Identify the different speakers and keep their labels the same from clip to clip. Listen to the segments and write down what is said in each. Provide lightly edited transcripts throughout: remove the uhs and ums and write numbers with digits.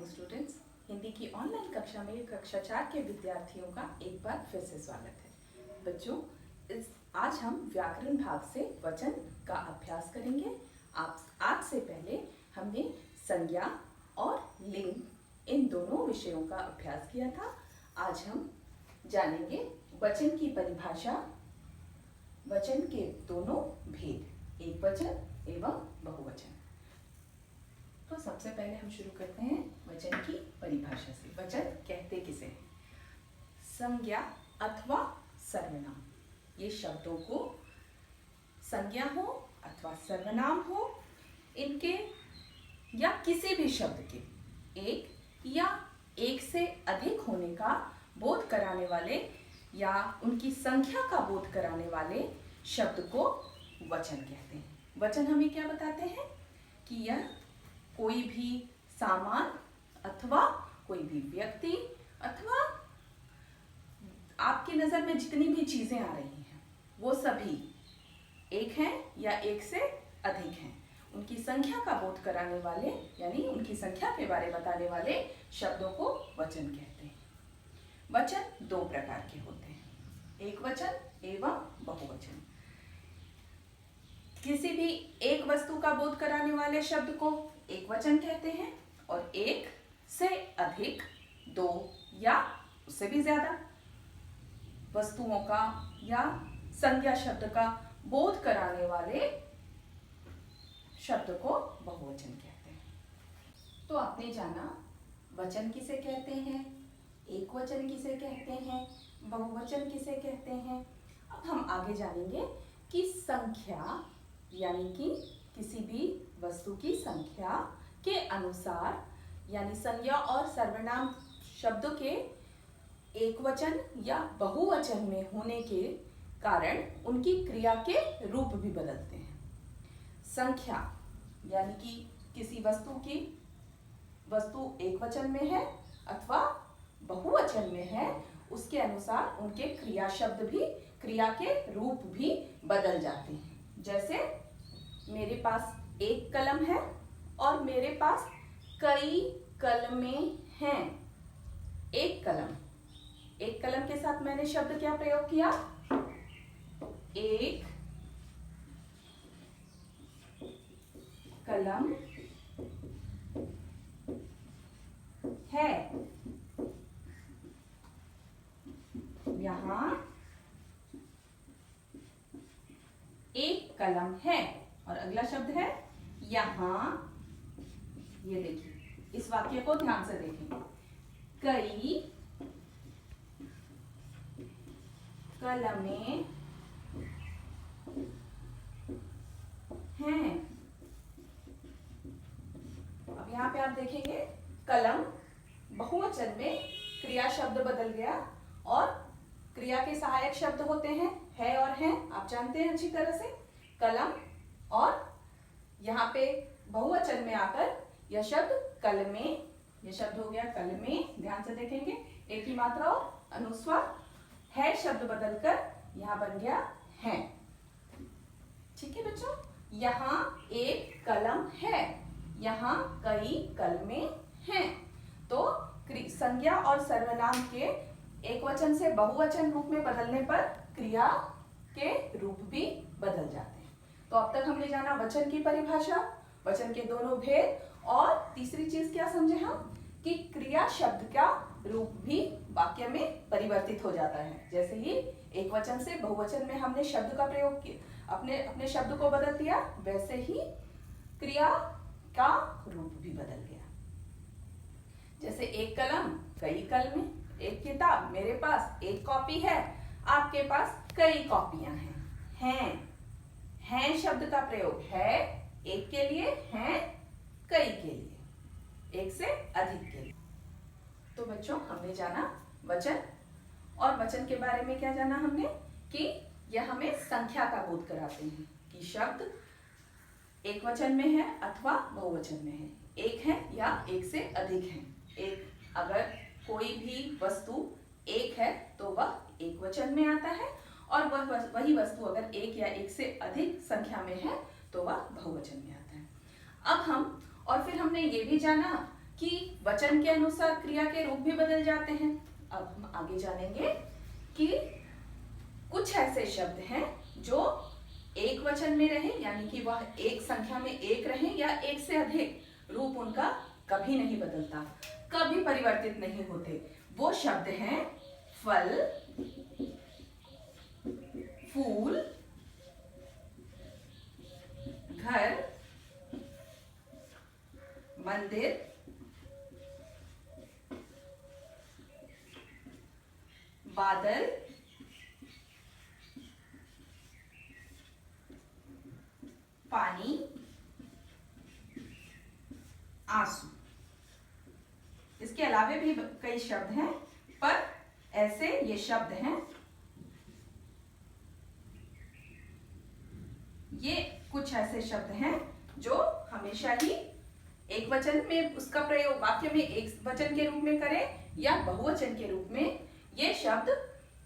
Speaker 1: Morning students. Hindi की online कक्षा में कक्षा 4 के विद्यार्थियों का एक बार फिर से स्वागत है। बच्चों, आज हम व्याकरण भाग से वचन का अभ्यास करेंगे। आज से पहले हमने संज्ञा और लिंग इन दोनों विषयों का अभ्यास किया था। आज हम जानेंगे वचन की परिभाषा, वचन के दोनों भेद, एक वचन एवं बहुवचन। तो सबसे पहले हम शुरू करते हैं वचन की परिभाषा से। वचन कहते किसे हैं? संज्ञा अथवा सर्वनाम, ये शब्दों को संज्ञा हो अथवा सर्वनाम हो, इनके या किसी भी शब्द के एक या एक से अधिक होने का बोध कराने वाले या उनकी संख्या का बोध कराने वाले शब्द को वचन कहते हैं। वचन हमें क्या बताते हैं कि यह कोई भी सामान अथवा कोई भी व्यक्ति अथवा आपकी नजर में जितनी भी चीजें आ रही हैं वो सभी एक हैं या एक से अधिक हैं, उनकी संख्या का बोध कराने वाले यानी उनकी संख्या के बारे में बताने वाले शब्दों को वचन कहते हैं। वचन दो प्रकार के होते हैं, एक वचन एवं बहुवचन। किसी भी एक वस्तु का बोध कराने वाले शब्द को एक वचन कहते हैं और एक से अधिक, दो या उससे भी ज्यादा वस्तुओं का या संज्ञा शब्द का बोध कराने वाले शब्द को बहुवचन कहते हैं। तो आपने जाना वचन किसे कहते हैं, एक वचन किसे कहते हैं, बहुवचन किसे कहते हैं। अब हम आगे जानेंगे कि संख्या यानी कि किसी भी वस्तु की संख्या के अनुसार यानी संज्ञा और सर्वनाम शब्दों के एक वचन या बहुवचन में होने के कारण उनकी क्रिया के रूप भी बदलते हैं। संख्या यानी कि किसी वस्तु एक वचन में है अथवा बहुवचन में है, उसके अनुसार उनके क्रिया शब्द भी, क्रिया के रूप भी बदल जाते हैं। जैसे मेरे पास एक कलम है और मेरे पास कई कलमें हैं। एक कलम के साथ मैंने शब्द क्या प्रयोग किया? एक कलम है। यहां एक कलम है और अगला शब्द है यहां। ये देखिए, इस वाक्य को ध्यान से देखेंगे। कई कलमें हैं। अब यहाँ पे आप देखेंगे कलम बहुवचन में क्रिया शब्द बदल गया और क्रिया के सहायक शब्द होते हैं है और हैं, आप जानते हैं अच्छी तरह से। कलम और यहाँ पे बहुवचन में आकर यह शब्द कलमें, यह शब्द हो गया कलमें। ध्यान से देखेंगे, एक ही मात्रा और अनुस्वार, है शब्द बदलकर यहाँ बन गया है। ठीक है बच्चों, यहाँ एक कलम है, यहाँ कई कलमें हैं। तो संज्ञा और सर्वनाम के एक वचन से बहुवचन रूप में बदलने पर क्रिया के रूप भी बदल जाते हैं। तो अब तक हमने जाना वचन की परिभाषा, वचन के दोनों भेद, और तीसरी चीज क्या समझे हम कि क्रिया शब्द का रूप भी वाक्य में परिवर्तित हो जाता है। जैसे ही एक वचन से बहुवचन में हमने शब्द का प्रयोग किया, अपने शब्द को बदल दिया, वैसे ही क्रिया का रूप भी बदल गया। जैसे एक कलम, कई कलमें, एक किताब, मेरे पास एक कॉपी है, आपके पास कई कॉपियां हैं। हैं शब्द का प्रयोग है एक के लिए, हैं कई के लिए, एक से अधिक के लिए। तो बच्चों, हमने जाना वचन, और वचन के बारे में क्या जाना हमने कि यह हमें संख्या का बोध कराते हैं कि शब्द एक वचन में है अथवा बहुवचन में है, एक है या एक से अधिक है। एक, अगर कोई भी वस्तु एक है तो वह एक वचन में आता है, और वही वस्तु अगर एक या एक से अधिक संख्या में है तो वह बहुवचन में आता है। अब हम, और फिर हमने ये भी जाना कि कि वचन के अनुसार क्रिया के रूप भी बदल जाते हैं। अब हम आगे जानेंगे कि कुछ ऐसे शब्द हैं जो एक वचन में रहे, यानी कि वह एक संख्या में एक रहे या एक से अधिक, रूप उनका कभी नहीं बदलता, कभी परिवर्तित नहीं होते। वो शब्द हैं फल, फूल, घर, मंदिर, बादल, पानी, आंसू। इसके अलावे भी कई शब्द हैं, पर ऐसे ये शब्द हैं, ये कुछ ऐसे शब्द हैं जो हमेशा ही एक वचन में उसका प्रयोग वाक्य में एक वचन के रूप में करें या बहुवचन के रूप में, ये शब्द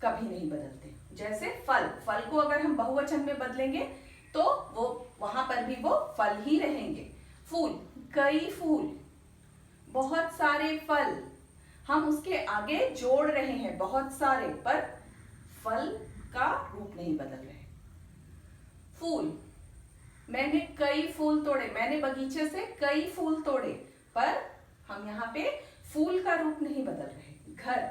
Speaker 1: कभी नहीं बदलते। जैसे फल, फल को अगर हम बहुवचन में बदलेंगे तो वो वहां पर भी वो फल ही रहेंगे। फूल, कई फूल, बहुत सारे फल, हम उसके आगे जोड़ रहे हैं बहुत सारे, पर फल का रूप नहीं बदल रहे। फूल, मैंने कई फूल तोड़े, मैंने बगीचे से कई फूल तोड़े, पर हम यहाँ पे फूल का रूप नहीं बदल रहे। घर,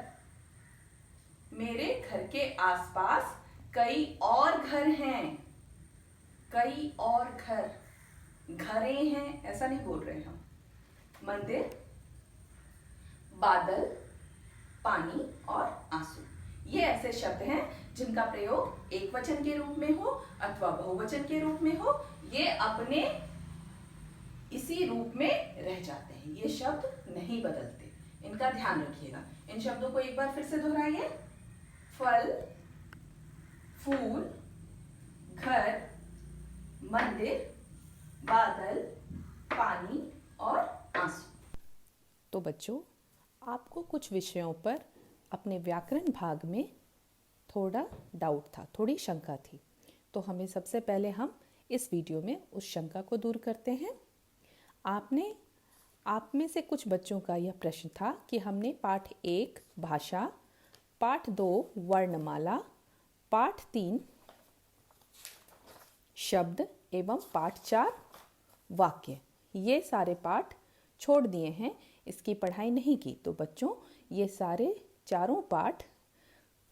Speaker 1: मेरे घर के आसपास कई और घर हैं, कई और घर, घरें हैं, ऐसा नहीं बोल रहे हम। मंदिर, बादल, पानी और आंसू, ये ऐसे शब्द हैं जिनका प्रयोग एक वचन के रूप में हो अथवा बहुवचन के रूप में हो, ये अपने इसी रूप में रह जाते हैं, ये शब्द नहीं बदलते। इनका ध्यान रखिएगा। इन शब्दों को एक बार फिर से दोहराइए। फल, फूल, घर, मंदिर, बादल, पानी और आंसू।
Speaker 2: तो बच्चों, आपको कुछ विषयों पर अपने व्याकरण भाग में थोड़ा डाउट था, थोड़ी शंका थी, तो हमें सबसे पहले हम इस वीडियो में उस शंका को दूर करते हैं। आप में से कुछ बच्चों का यह प्रश्न था कि हमने पाठ 1 भाषा, पाठ 2 वर्णमाला, पाठ 3 शब्द एवं पाठ 4 वाक्य, ये सारे पाठ छोड़ दिए हैं, इसकी पढ़ाई नहीं की। तो बच्चों, ये सारे चारों पाठ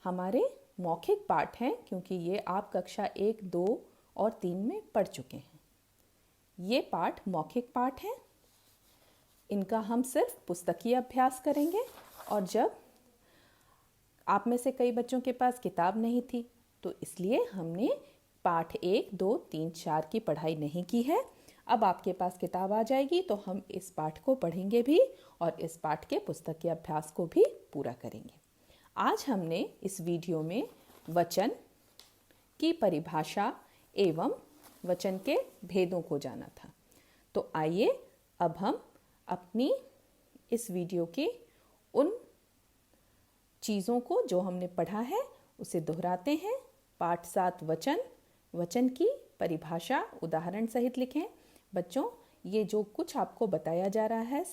Speaker 2: हमारे मौखिक पाठ हैं, क्योंकि ये आप कक्षा 1, 2 और 3 में पढ़ चुके हैं। ये पाठ मौखिक पाठ हैं, इनका हम सिर्फ पुस्तकीय अभ्यास करेंगे। और जब आप में से कई बच्चों के पास किताब नहीं थी, तो इसलिए हमने पाठ 1, 2, 3, 4 की पढ़ाई नहीं की है। अब आपके पास किताब आ जाएगी तो हम इस पाठ को पढ़ेंगे भी और इस पाठ के पुस्तकीय अभ्यास को भी पूरा करेंगे। आज हमने इस वीडियो में वचन की परिभाषा एवं वचन के भेदों को जाना था। तो आइए अब हम अपनी इस वीडियो की उन चीज़ों को जो हमने पढ़ा है उसे दोहराते हैं। पाठ 7 वचन, वचन की परिभाषा उदाहरण सहित लिखें। बच्चों, ये जो कुछ आपको बताया जा रहा है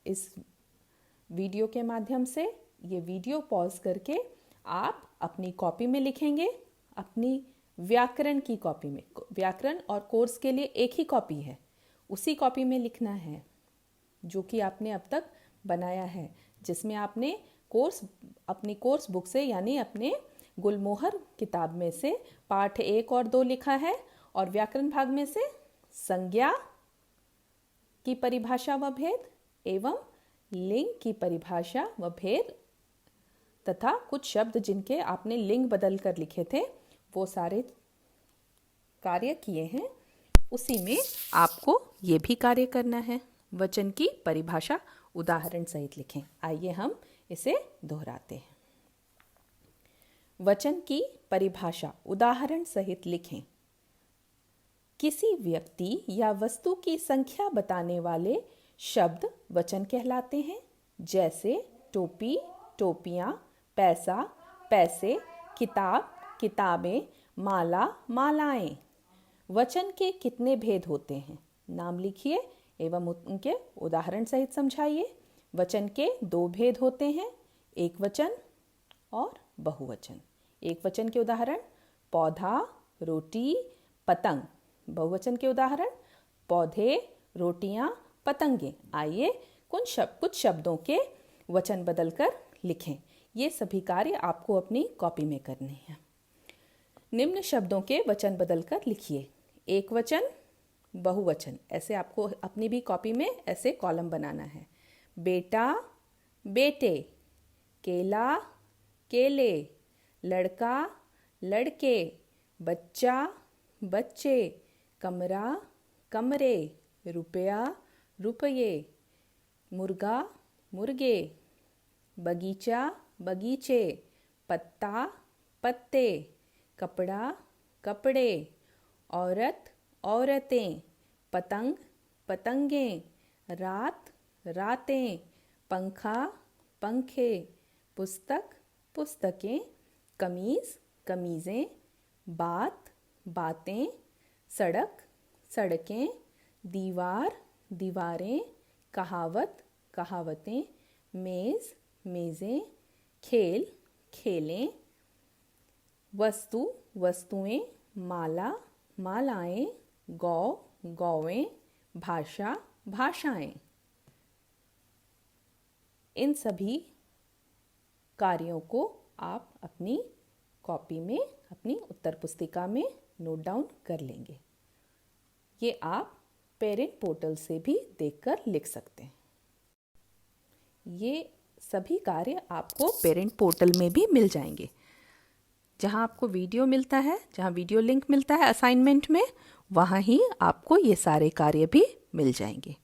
Speaker 2: इस वीडियो के माध्यम से, ये वीडियो पॉज करके आप अपनी कॉपी में लिखेंगे, अपनी व्याकरण की कॉपी में। व्याकरण और कोर्स के लिए एक ही कॉपी है, उसी कॉपी में लिखना है जो कि आपने अब तक बनाया है, जिसमें आपने अपनी कोर्स बुक से यानी अपने गुलमोहर किताब में से पाठ 1 और 2 लिखा है और व्याकरण भाग में से संज्ञा की परिभाषा व भेद एवं लिंग की परिभाषा व भेद तथा कुछ शब्द जिनके आपने लिंग बदल कर लिखे थे, वो सारे कार्य किए हैं। उसी में आपको ये भी कार्य करना है। वचन की परिभाषा उदाहरण सहित लिखें। आइए हम इसे दोहराते हैं। वचन की परिभाषा उदाहरण सहित लिखें। किसी व्यक्ति या वस्तु की संख्या बताने वाले शब्द वचन कहलाते हैं, जैसे टोपी, टोपियाँ, पैसा, पैसे, किताब, किताबें, माला, मालाएं। वचन के कितने भेद होते हैं? नाम लिखिए एवं उनके उदाहरण सहित समझाइए। वचन के दो भेद होते हैं, एक वचन और बहुवचन। एक वचन के उदाहरण पौधा, रोटी, पतंग। बहुवचन के उदाहरण पौधे, रोटियां, पतंगे। आइए कुछ शब्दों के वचन बदलकर लिखें। ये सभी कार्य आपको अपनी कॉपी में करने हैं। निम्न शब्दों के वचन बदलकर लिखिए। एक वचन, बहुवचन। ऐसे आपको अपनी भी कॉपी में ऐसे कॉलम बनाना है। बेटा, बेटे, केला, केले, लड़का, लड़के, बच्चा, बच्चे, कमरा, कमरे, रुपया, रुपये, मुर्गा, मुर्गे, बगीचा, बगीचे, पत्ता, पत्ते, कपड़ा, कपड़े, औरत, औरतें, पतंग, पतंगें, रात, रातें, पंखा, पंखे, पुस्तक, पुस्तकें, कमीज, कमीज़ें, बात, बातें, सड़क, सड़कें, दीवार, दीवारें, कहावत, कहावतें, मेज़, मेज़ें, खेल, खेलें, वस्तु, वस्तुएं, माला, मालाएं, गौ, गौएं, भाषा, भाषाएं। इन सभी कार्यों को आप अपनी कॉपी में, अपनी उत्तर पुस्तिका में नोट डाउन कर लेंगे। ये आप पेरेंट पोर्टल से भी देखकर लिख सकते हैं। ये सभी कार्य आपको पेरेंट पोर्टल में भी मिल जाएंगे। जहाँ आपको वीडियो मिलता है, जहाँ वीडियो लिंक मिलता है असाइनमेंट में, वहाँ ही आपको ये सारे कार्य भी मिल जाएंगे।